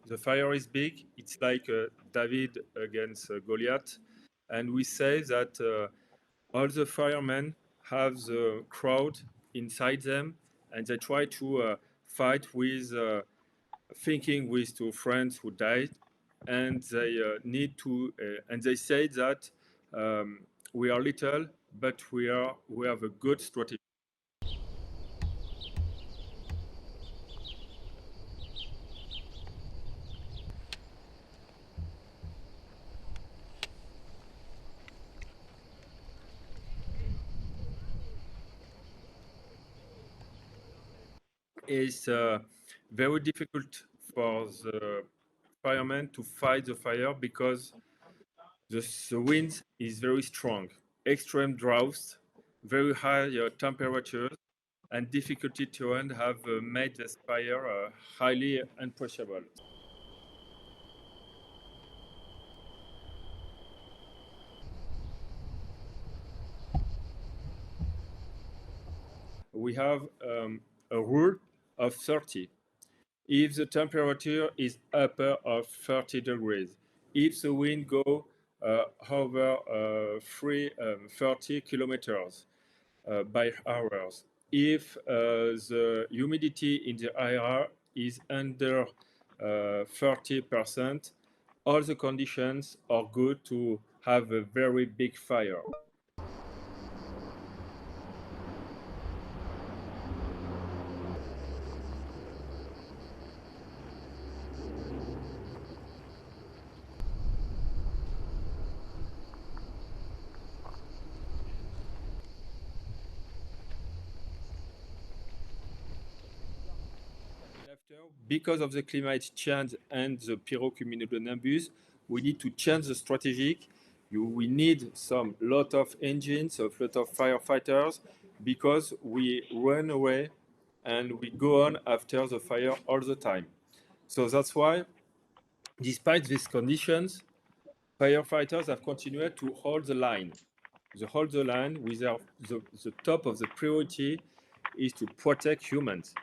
the fire is big. It's like David against Goliath. And we say that all the firemen have the crowd inside them, and they try to fight with thinking with two friends who died, and they need to and they say that we are little, but we have a good strategy. It's very difficult for the firemen to fight the fire because the wind is very strong, extreme droughts, very high temperatures, and difficulty to end have made this fire highly unapproachable. We have a rule of 30. If the temperature is upper of 30 degrees, if the wind go over 30 kilometers by hours, if the humidity in the air is under 30%, all the conditions are good to have a very big fire. Because of the climate change and the pyrocumulonimbus, we need to change the strategy. We need some lot of engines, a lot of firefighters, because we run away and we go on after the fire all the time. So that's why, despite these conditions, firefighters have continued to hold the line. They hold the line with the top of the priority is to protect humans.